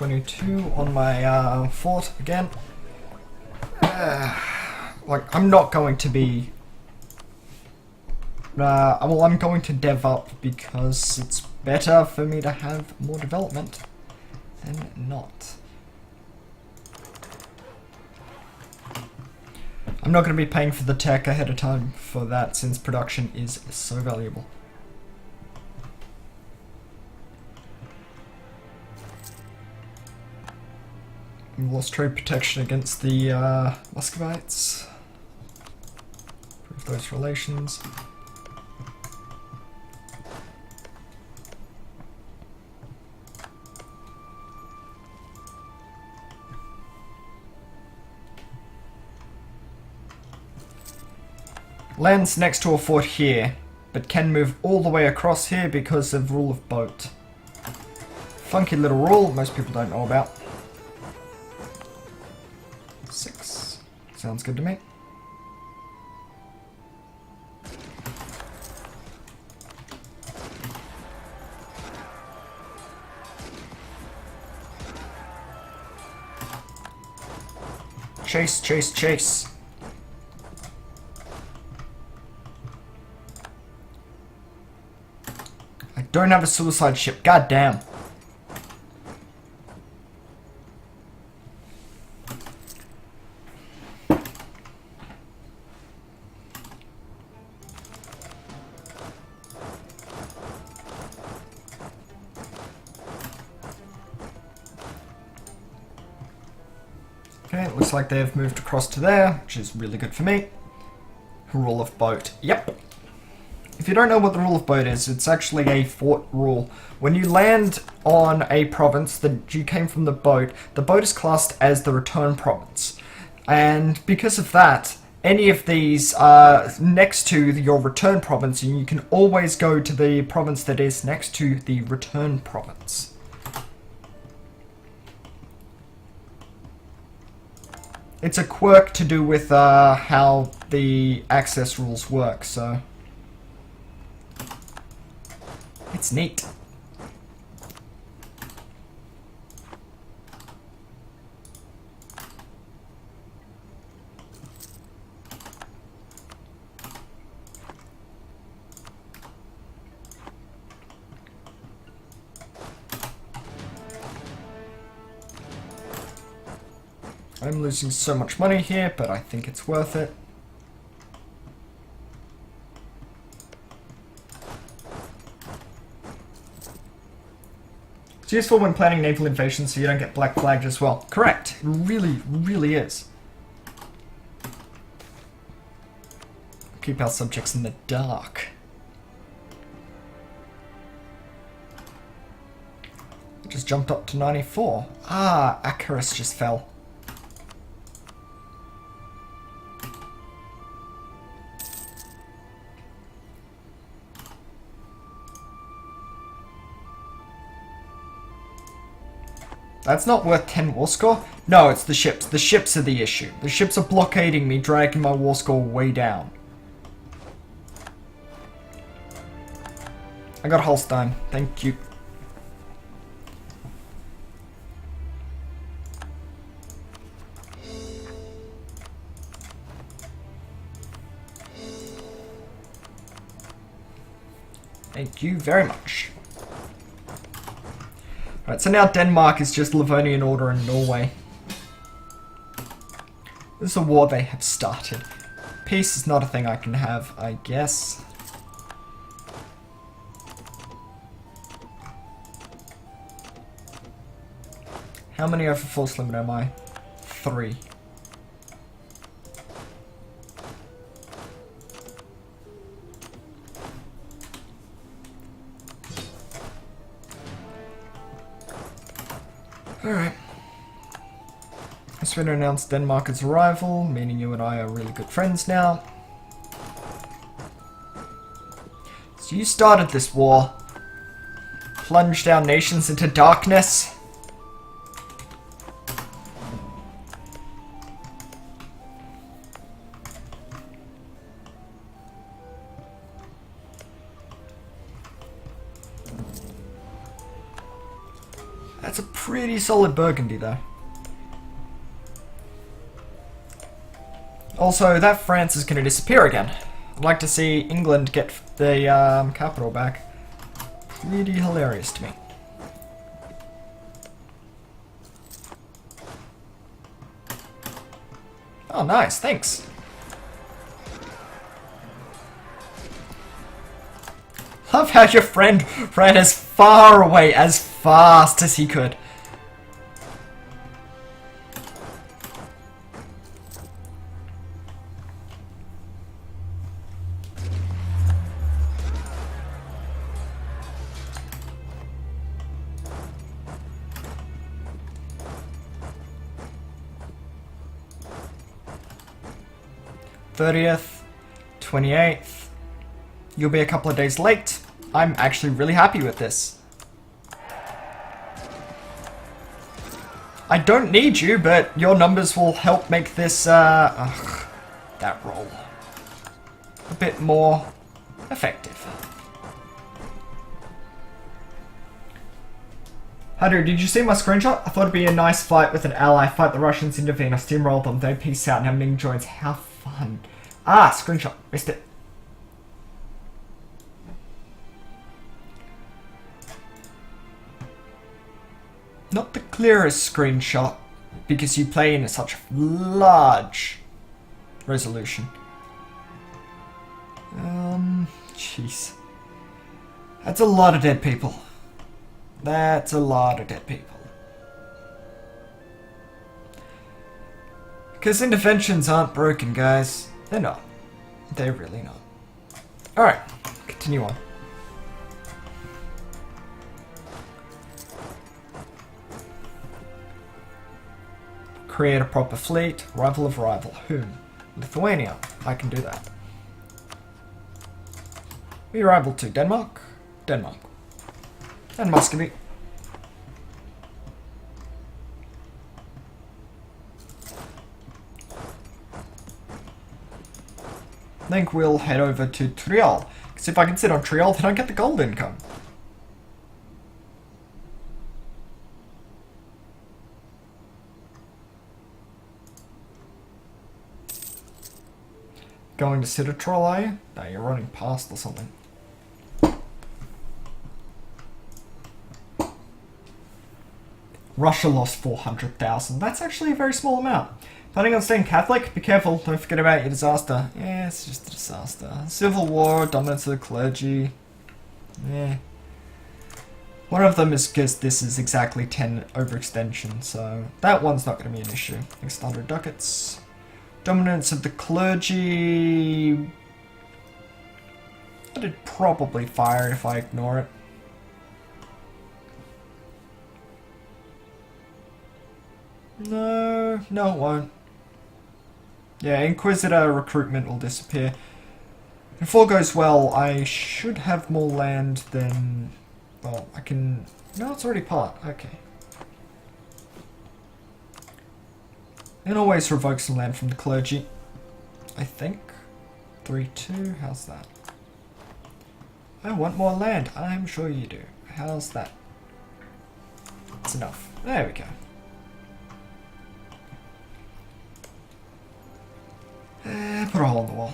22 on my fort again. Like, I'm not going to be... well, I'm going to dev up because it's better for me to have more development than not. I'm not going to be paying for the tech ahead of time for that since production is so valuable. We lost trade protection against the Muscovites. Improve those relations. Lands next to a fort here, but can move all the way across here because of rule of boat. Funky little rule most people don't know about. 6. Sounds good to me. Chase, chase, chase. I don't have a suicide ship. God damn. Okay, it looks like they've moved across to there, which is really good for me. Rule of boat. Yep. If you don't know what the rule of boat is, it's actually a fort rule. When you land on a province that you came from the boat is classed as the return province. And because of that, any of these are next to your return province, and you can always go to the province that is next to the return province. It's a quirk to do with how the access rules work, so it's neat. I'm losing so much money here, but I think it's worth it. It's useful when planning naval invasions so you don't get black flagged as well. Correct. It really, really is. Keep our subjects in the dark. It just jumped up to 94. Ah, Acarus just fell. That's not worth 10 war score? No, it's the ships. The ships are the issue. The ships are blockading me, dragging my war score way down. I got Holstein. Thank you. Thank you very much. Right, so now Denmark is just Livonian Order and Norway. This is a war they have started. Peace is not a thing I can have, I guess. How many over force limit am I? 3. Alright. Sweden announced Denmark's arrival, meaning you and I are really good friends now. So you started this war. Plunged our nations into darkness. That's a pretty solid Burgundy though. Also, that France is going to disappear again. I'd like to see England get the capital back. Pretty hilarious to me. Oh, nice, thanks. Love how your friend ran as far away as fast as he could. '30th, 28th. You'll be a couple of days late. I'm actually really happy with this. I don't need you, but your numbers will help make this, that roll a bit more effective. Hadu, did you see my screenshot? I thought it'd be a nice fight with an ally. Fight the Russians, intervene, I steamroll them, they peace out, now Ming joins. How fun. Ah, screenshot. Missed it. Not the clearest screenshot, because you play in such large resolution. Jeez. That's a lot of dead people. That's a lot of dead people. Because interventions aren't broken, guys. They're not. They're really not. Alright, continue on. Create a proper fleet. Rival of rival. Whom? Lithuania. I can do that. We rival to Denmark. Denmark. And Muscovy. I think we'll head over to Triol. Because if I can sit on Triol, then I get the gold income. Going to sit a troll, are you? No, you're running past or something. Russia lost 400,000. That's actually a very small amount. Planning on staying Catholic? Be careful, don't forget about your disaster. Yeah, it's just a disaster. Civil war, dominance of the clergy. Yeah. One of them is because this is exactly 10 overextension, so that one's not going to be an issue. Next 100 ducats. Dominance of the clergy. That'd probably fire if I ignore it. No, it won't. Yeah, Inquisitor recruitment will disappear. If all goes well, I should have more land than... Well, I can... No, it's already part. Okay. And always revoke some land from the clergy. I think. 3-2, how's that? I want more land. I'm sure you do. How's that? That's enough. There we go. Put a hole in the wall.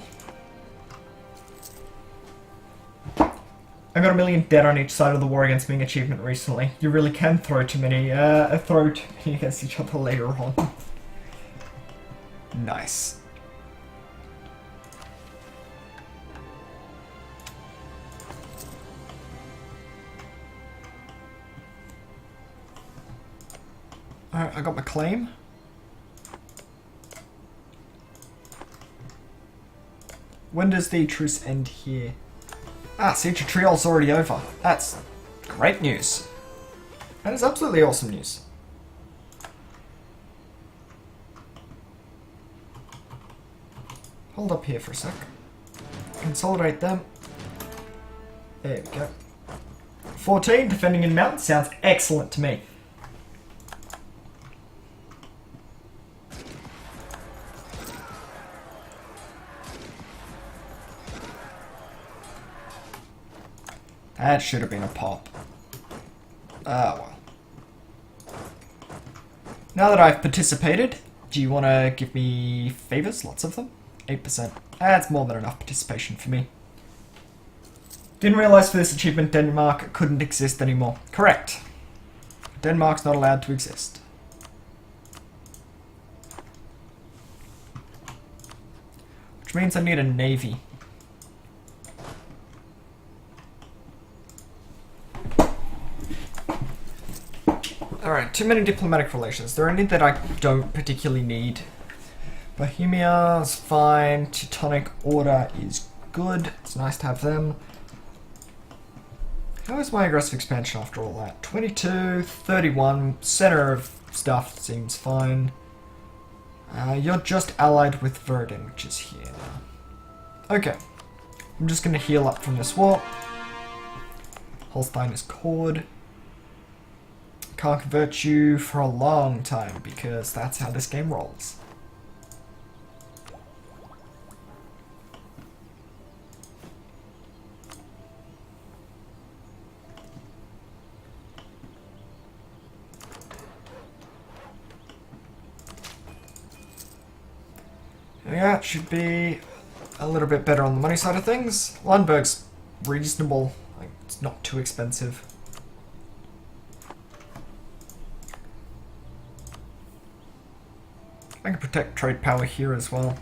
I got 1 million dead on each side of the war against Ming achievement recently. You really can throw too many against each other later on. Nice. Alright, I got my claim. When does the truce end here? Ah, Siege of Triol's already over. That's great news. That is absolutely awesome news. Hold up here for a sec. Consolidate them. There we go. 14, defending in mountains sounds excellent to me. That should have been a pop. Ah, well. Now that I've participated, do you want to give me favours? Lots of them? 8%. That's more than enough participation for me. Didn't realise for this achievement Denmark couldn't exist anymore. Correct. Denmark's not allowed to exist. Which means I need a navy. Alright, too many diplomatic relations. There are any that I don't particularly need. Bohemia's fine. Teutonic Order is good. It's nice to have them. How is my aggressive expansion after all that? 22, 31, center of stuff seems fine. You're just allied with Verdun, which is here now. Okay. I'm just going to heal up from this war. Holstein is cord. Can't convert you for a long time because that's how this game rolls. Yeah, it should be a little bit better on the money side of things. Lundberg's reasonable, like, it's not too expensive. I can protect trade power here as well.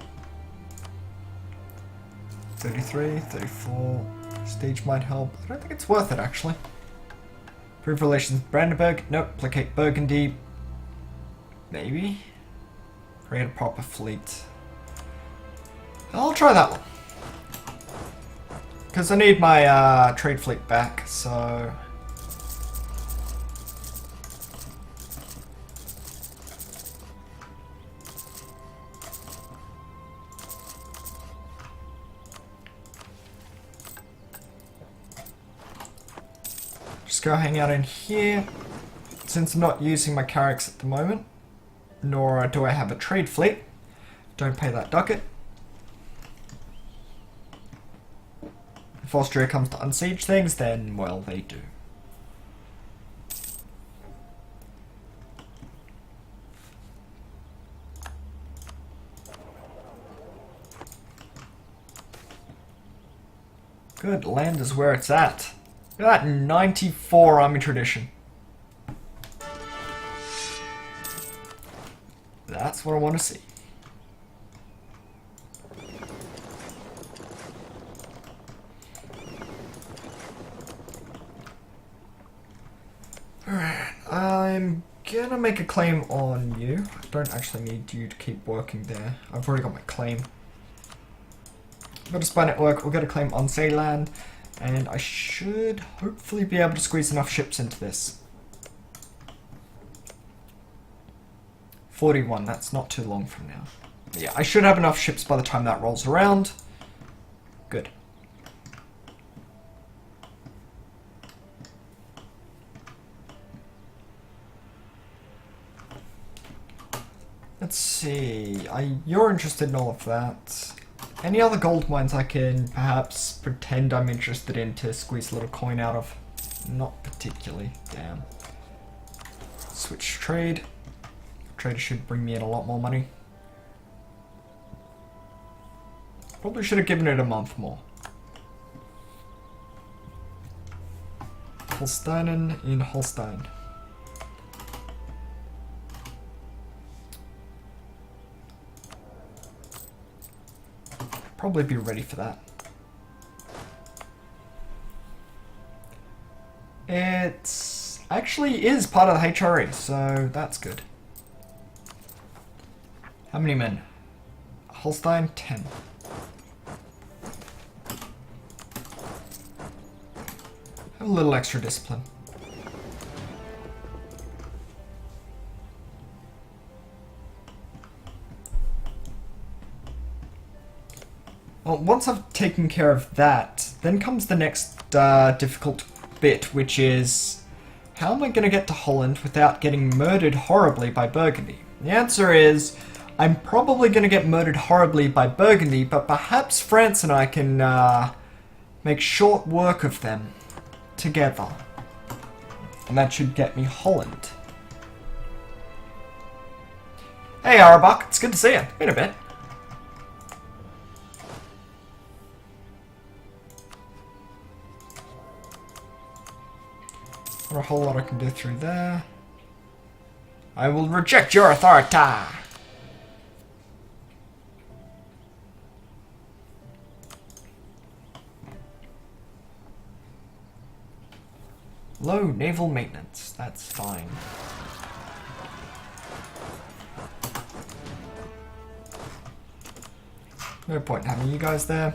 33, 34, prestige might help. I don't think it's worth it actually. Improve relations with Brandenburg, nope. Placate Burgundy, maybe. Create a proper fleet. I'll try that one. Because I need my trade fleet back, so... Just go hang out in here. Since I'm not using my carracks at the moment, nor do I have a trade fleet, don't pay that ducat. If Austria comes to unsiege things, then, well, they do. Good, land is where it's at. Look at that, 94 army tradition. That's what I want to see. Alright, I'm gonna make a claim on you. I don't actually need you to keep working there. I've already got my claim. I've got a spy network, we'll get a claim on Zeeland, and I should hopefully be able to squeeze enough ships into this. 41, that's not too long from now. Yeah, I should have enough ships by the time that rolls around. Good. Let's see, you're interested in all of that. Any other gold mines I can perhaps pretend I'm interested in to squeeze a little coin out of? Not particularly, damn. Switch trade. Trader should bring me in a lot more money. Probably should have given it a month more. Holsteinen in Holstein. Probably be ready for that. It actually is part of the HRE, so that's good. How many men? Holstein, 10. Have a little extra discipline. Well, once I've taken care of that, then comes the next difficult bit, which is how am I going to get to Holland without getting murdered horribly by Burgundy? The answer is I'm probably going to get murdered horribly by Burgundy, but perhaps France and I can make short work of them together. And that should get me Holland. Hey, Arabok, it's good to see you. Been a bit. Not a whole lot I can do through there. I will reject your authority. Low naval maintenance. That's fine. No point in having you guys there.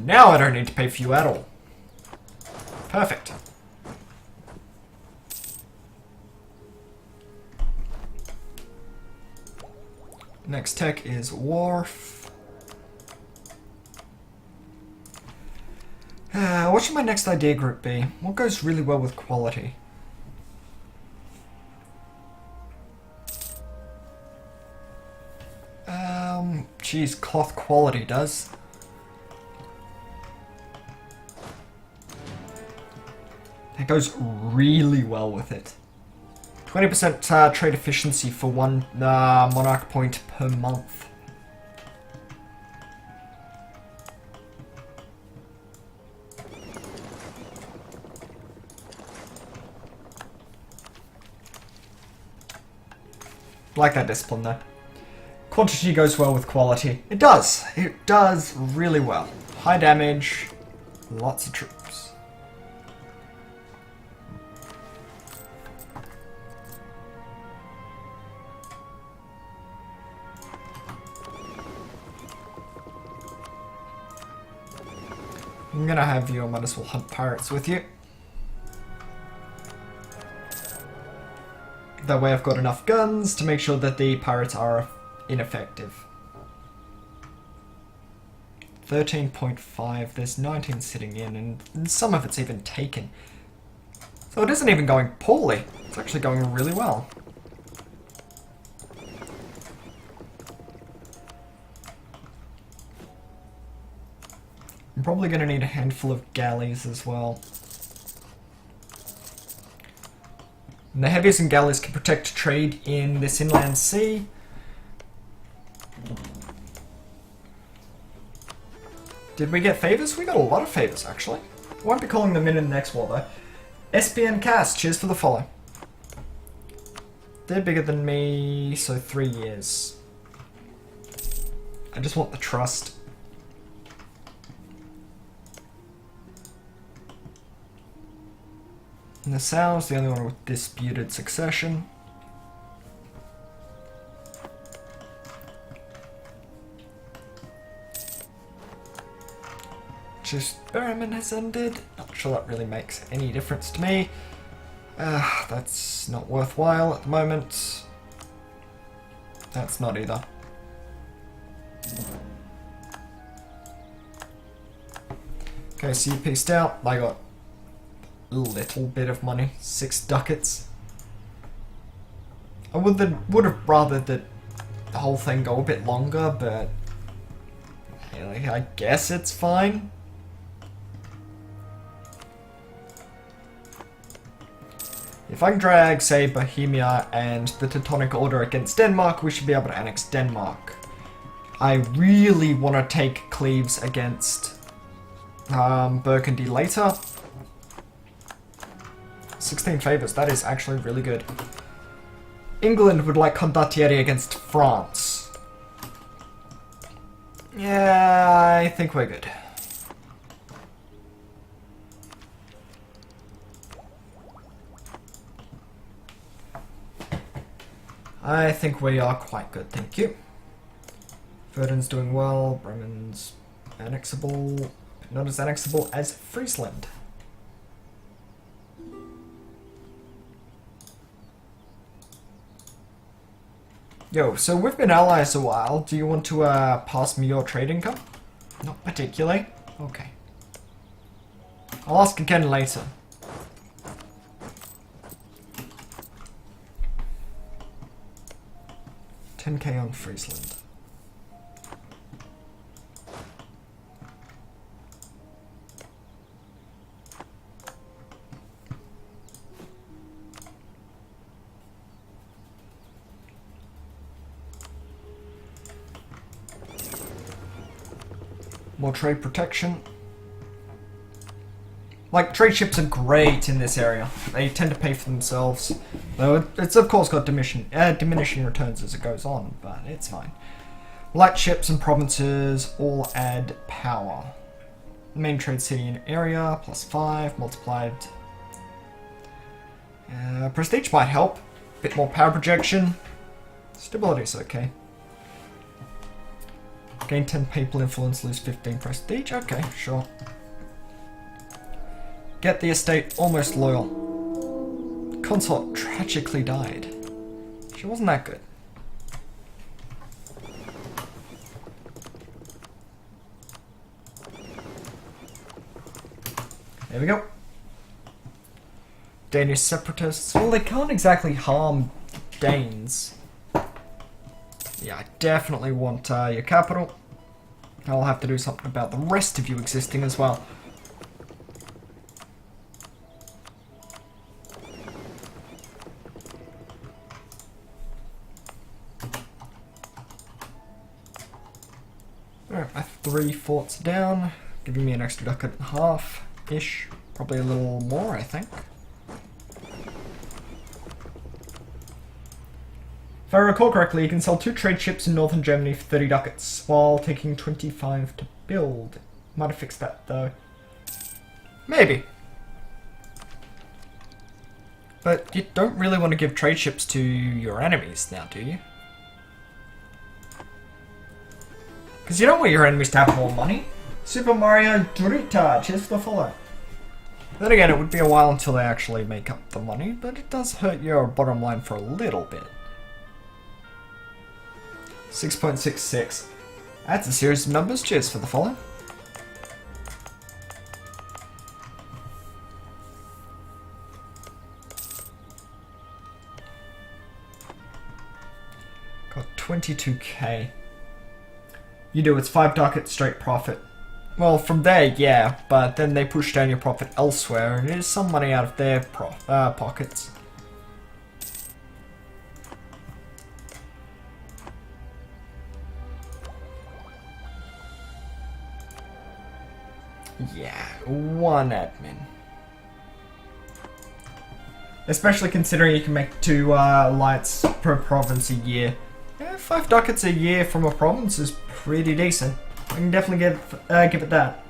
Now I don't need to pay for you at all. Perfect. Next tech is Wharf. What should my next idea group be? What goes really well with quality? Geez, cloth quality does. That goes really well with it. 20% trade efficiency for one monarch point per month. Like that discipline though. Quantity goes well with quality. It does. It does really well. High damage, lots of troops. I'm gonna have you, I might as well hunt pirates with you. That way I've got enough guns to make sure that the pirates are ineffective. 13.5, there's 19 sitting in, and some of it's even taken. So it isn't even going poorly, it's actually going really well. I'm probably going to need a handful of galleys as well. And the heavies and galleys can protect trade in this inland sea. Did we get favors? We got a lot of favors, actually. Won't be calling them in the next war, though. SPN Cast, cheers for the follow. They're bigger than me, so 3 years. I just want the trust. And the Sal's the only one with disputed succession. Experiment has ended. Not sure that really makes any difference to me. That's not worthwhile at the moment. That's not either. Okay, so you pieced out. I got a little bit of money. 6 ducats. I would have rather that the whole thing go a bit longer, but I guess it's fine. If I can drag, say, Bohemia and the Teutonic Order against Denmark, we should be able to annex Denmark. I really want to take Cleves against Burgundy later. 16 favours, that is actually really good. England would like Condottieri against France. Yeah, I think we're good. I think we are quite good, thank you. Verdun's doing well, Bremen's annexable, but not as annexable as Friesland. Yo, so we've been allies a while. Do you want to pass me your trade income? Not particularly. Okay. I'll ask again later. $10K on Friesland. More trade protection. Like, trade ships are great in this area. They tend to pay for themselves. Though it's of course got diminishing returns as it goes on, but it's fine. Light ships and provinces all add power. Main trade city and area, +5, multiplied. Prestige might help. Bit more power projection. Stability's okay. Gain 10 people influence, lose 15 prestige. Okay, sure. Get the estate almost loyal. Consort tragically died. She wasn't that good. There we go. Danish separatists. Well, they can't exactly harm Danes. Yeah, I definitely want your capital. I'll have to do something about the rest of you existing as well. Alright, my 3 forts down, giving me an extra ducat and a half-ish. Probably a little more, I think. If I recall correctly, you can sell 2 trade ships in northern Germany for 30 ducats, while taking 25 to build. Might have fixed that, though. Maybe. But you don't really want to give trade ships to your enemies now, do you? Because you don't want your enemies to have more money. Super Mario Drita, cheers for the follow. Then again, it would be a while until they actually make up the money, but it does hurt your bottom line for a little bit. 6.66. That's a series of numbers. Cheers for the follow. Got 22k. You do, it's 5 ducats straight profit. Well, from there, yeah, but then they push down your profit elsewhere, and it is some money out of their pockets. Yeah, 1 admin. Especially considering you can make 2 lights per province a year. Yeah, 5 ducats a year from a province is pretty decent. I can definitely give it that.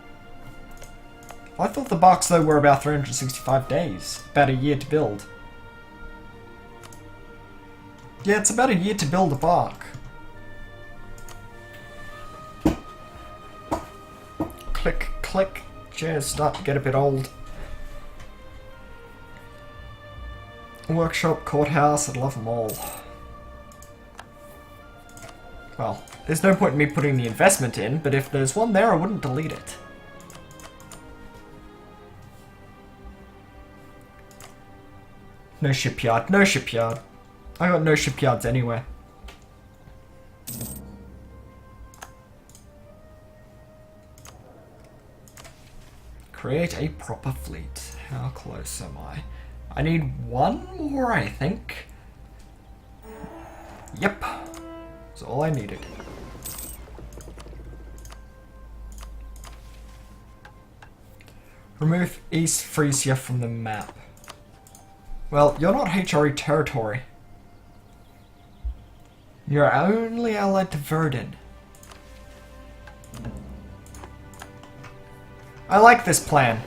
I thought the barks though were about 365 days. About a year to build. Yeah, it's about a year to build a bark. Click, click. Chairs start to get a bit old. Workshop, courthouse, I'd love them all. Well, there's no point in me putting the investment in, but if there's one there, I wouldn't delete it. No shipyard, no shipyard. I got no shipyards anywhere. Create a proper fleet. How close am I? I need 1 more, I think. Yep. That's all I needed. Remove East Frisia from the map. Well, you're not HRE territory. You're only allied to Verdun. I like this plan.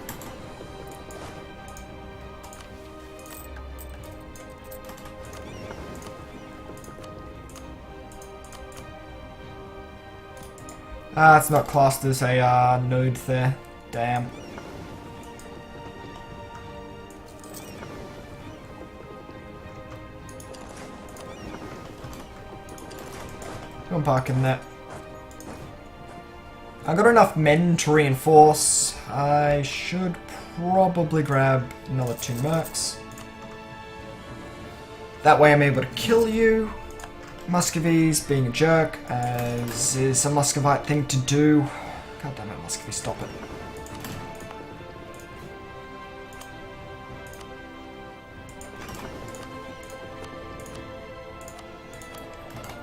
It's not classed as a node there. Damn. Don't park in that. I got enough men to reinforce. I should probably grab another 2 mercs. That way I'm able to kill you. Muscovy's being a jerk, as is a Muscovite thing to do. God damn it, Muscovy, stop it.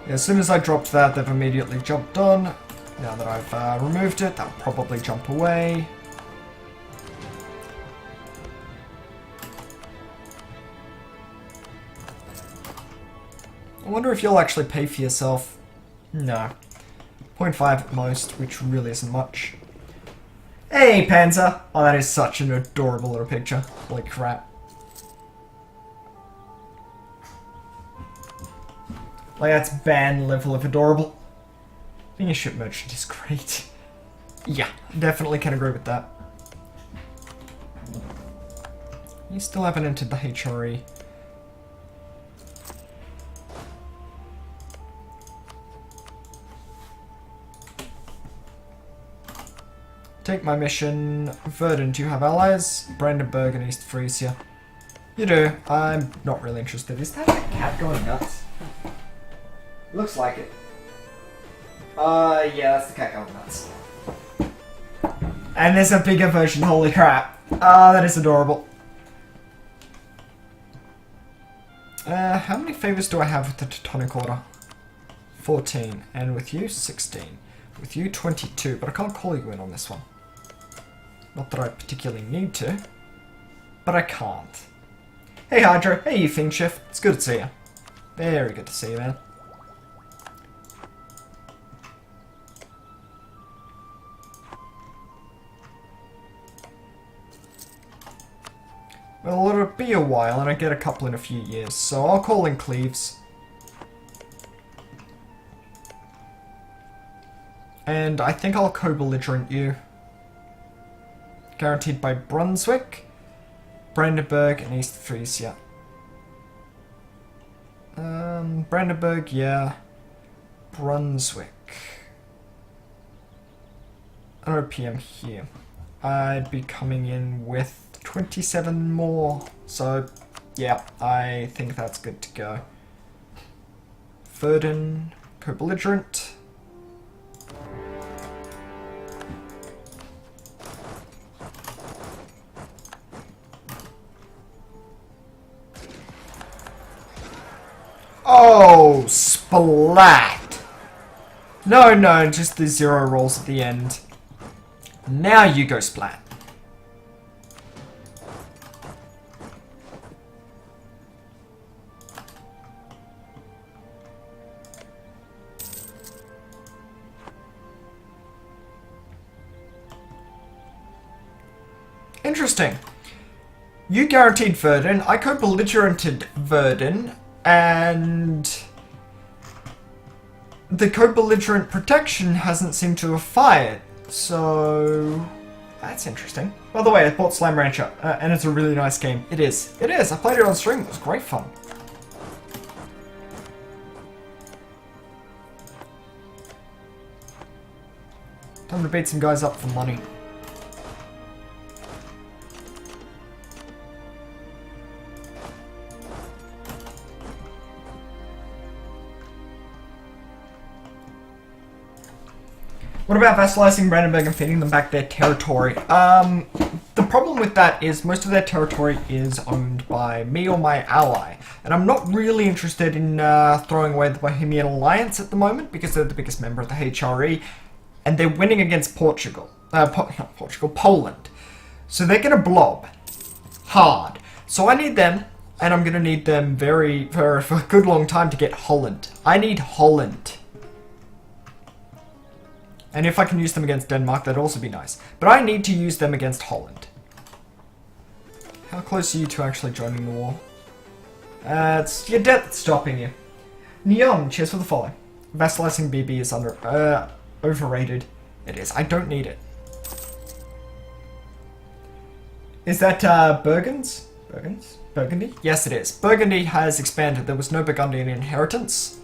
Yeah, as soon as I dropped that, they've immediately jumped on. Now that I've removed it, that'll probably jump away. I wonder if you'll actually pay for yourself. No. 0.5 at most, which really isn't much. Hey, Panzer! Oh, that is such an adorable little picture. Holy crap. Like, that's band level of adorable. Being a ship merchant is great. Yeah, definitely can agree with that. You still haven't entered the HRE. Take my mission. Verdun, do you have allies? Brandenburg and East Frisia. You do. I'm not really interested. Is that a cat going nuts? Looks like it. Yeah, that's the cat going nuts. And there's a bigger version, holy crap. That is adorable. How many favors do I have with the Teutonic Order? 14. And with you, 16. With you, 22. But I can't call you in on this one. Not that I particularly need to. But I can't. Hey Hydra, hey you Fiend Shift. It's good to see you. Very good to see you, man. Well, it'll be a while, and I get a couple in a few years, so I'll call in Cleves. And I think I'll co-belligerent you. Guaranteed by Brunswick, Brandenburg, and East Frisia. Brandenburg, yeah. Brunswick. OPM here. I'd be coming in with 27 more, so yeah, I think that's good to go. Verdun, co-belligerent. Oh, splat! No, just the 0 rolls at the end. Now you go splat. Interesting. You guaranteed Verdun, I co-belligerented Verdun, and the co-belligerent protection hasn't seemed to have fired, so that's interesting. By the way, I bought Slime Rancher, and it's a really nice game. It is. It is. I played it on stream. It was great fun. Time to beat some guys up for money. What about vassalizing Brandenburg and feeding them back their territory? The problem with that is most of their territory is owned by me or my ally. And I'm not really interested in throwing away the Bohemian Alliance at the moment because they're the biggest member of the HRE. And they're winning against Portugal. Not Portugal, Poland. So they're going to blob hard. So I need them, and I'm going to need them for a good long time to get Holland. I need Holland. And if I can use them against Denmark, that'd also be nice. But I need to use them against Holland. How close are you to actually joining the war? It's your debt that's stopping you. Neon, cheers for the follow. Vassalizing BB is overrated. It is. I don't need it. Is that Burgunds? Burgundy? Yes, it is. Burgundy has expanded. There was no Burgundian inheritance.